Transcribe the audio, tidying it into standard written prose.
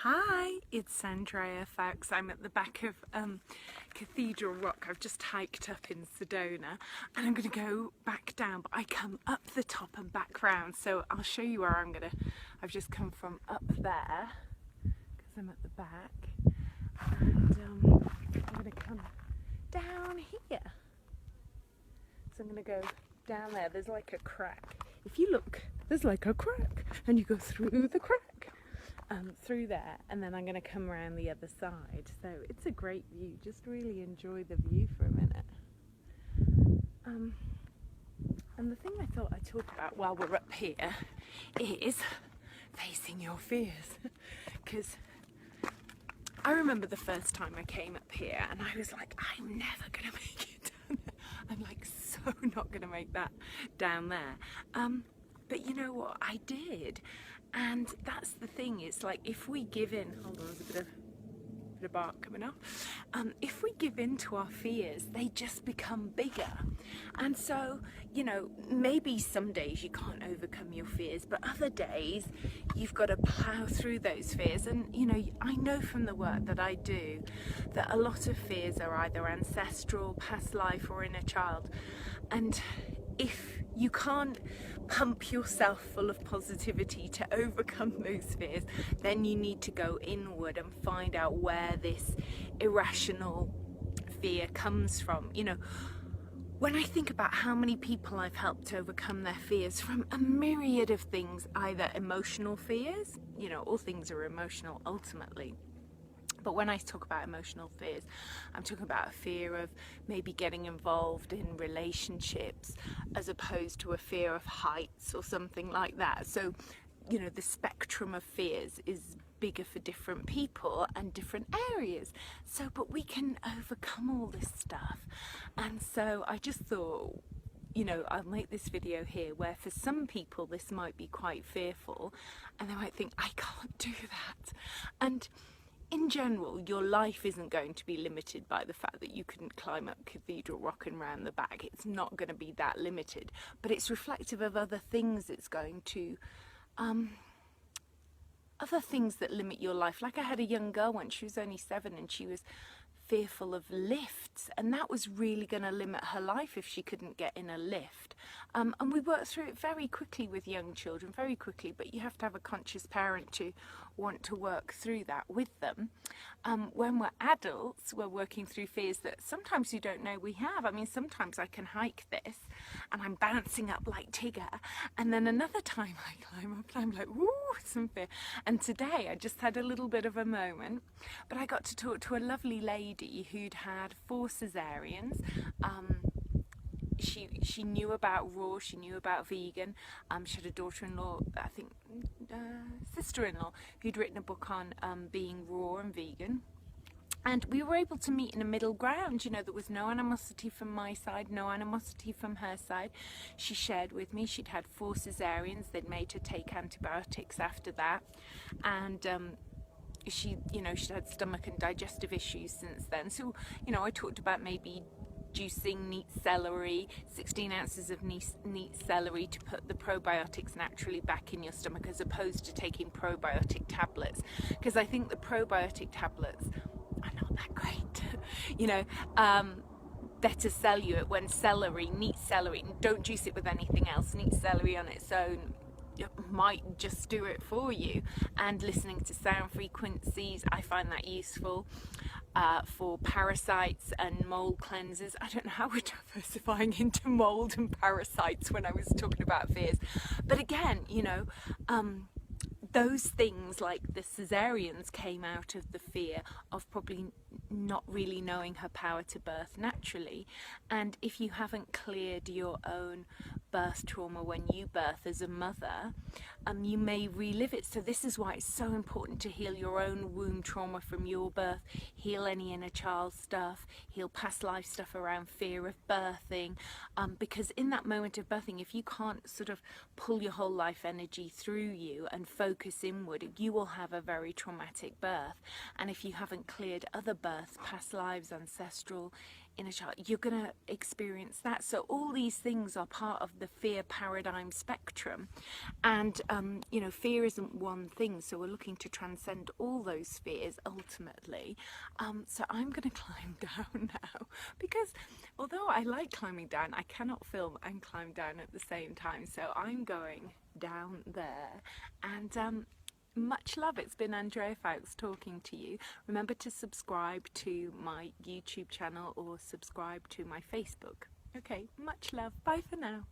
Hi, it's Andrea, Foulkes. I'm at the back of Cathedral Rock. I've just hiked up in Sedona and I'm going to go back down, but I come up the top and back round. So I'll show you where I've just come from up there because I'm at the back, and I'm going to come down here. So I'm going to go down there. There's like a crack. If you look, there's like a crack and you go through the crack. Through there, and then I'm going to come around the other side. So it's a great view. Just really enjoy the view for a minute. And the thing I thought I'd talk about while we're up here is facing your fears. Because I remember the first time I came up here and I was like, I'm never going to make it down there. I'm like so not going to make that down there. But you know what? I did. And that's the thing, it's like if we give in, hold on, there's a bit of bark coming off. If we give in to our fears, they just become bigger. And so, you know, maybe some days you can't overcome your fears, but other days you've got to plow through those fears. And, you know, I know from the work that I do that a lot of fears are either ancestral, past life, or inner child. And if you can't pump yourself full of positivity to overcome those fears, then you need to go inward and find out where this irrational fear comes from. You know, when I think about how many people I've helped to overcome their fears from a myriad of things, either emotional fears, you know, all things are emotional ultimately. But when I talk about emotional fears, I'm talking about a fear of maybe getting involved in relationships as opposed to a fear of heights or something like that. So, you know, the spectrum of fears is bigger for different people and different areas. So, but we can overcome all this stuff. And so I just thought, you know, I'll make this video here where for some people this might be quite fearful and they might think, I can't do that. And in general, your life isn't going to be limited by the fact that you couldn't climb up Cathedral Rock and round the back. It's not going to be that limited, but it's reflective of other things. It's going to, other things that limit your life. Like I had a young girl once, she was only 7 and she was fearful of lifts, and that was really going to limit her life if she couldn't get in a lift. And we worked through it very quickly with young children, very quickly, but you have to have a conscious parent to want to work through that with them. When we're adults, we're working through fears that sometimes you don't know we have. I mean, sometimes I can hike this and I'm bouncing up like Tigger, and then another time I climb up and I'm like, woo, some fear. And today I just had a little bit of a moment, but I got to talk to a lovely lady who'd had 4 cesareans. She knew about raw, she knew about vegan. She had a daughter-in-law, I think sister-in-law, who'd written a book on being raw and vegan. And we were able to meet in a middle ground. You know, there was no animosity from my side, no animosity from her side. She shared with me she'd had 4 cesareans. They'd made her take antibiotics after that. And she, you know, she'd had stomach and digestive issues since then. So, you know, I talked about maybe juicing neat celery, 16 ounces of neat celery to put the probiotics naturally back in your stomach as opposed to taking probiotic tablets, because I think the probiotic tablets are not that great. You know, better sell you it when celery, neat celery, don't juice it with anything else, neat celery on its own might just do it for you. And listening to sound frequencies, I find that useful. For parasites and mold cleansers. I don't know how we're diversifying into mold and parasites when I was talking about fears. But again, you know, those things like the cesareans came out of the fear of probably not really knowing her power to birth naturally. And if you haven't cleared your own birth trauma when you birth as a mother, you may relive it. So this is why it's so important to heal your own womb trauma from your birth, heal any inner child stuff, heal past life stuff around fear of birthing, because in that moment of birthing, if you can't sort of pull your whole life energy through you and focus inward, you will have a very traumatic birth. And if you haven't cleared other births, past lives, ancestral, inner child, you're going to experience that. So all these things are part of the fear paradigm spectrum, and you know, fear isn't one thing, so we're looking to transcend all those fears ultimately. So I'm going to climb down now, because although I like climbing down, I cannot film and climb down at the same time, so I'm going down there. And much love. It's been Andrea Foulkes talking to you. Remember to subscribe to my YouTube channel or subscribe to my Facebook. Okay, much love. Bye for now.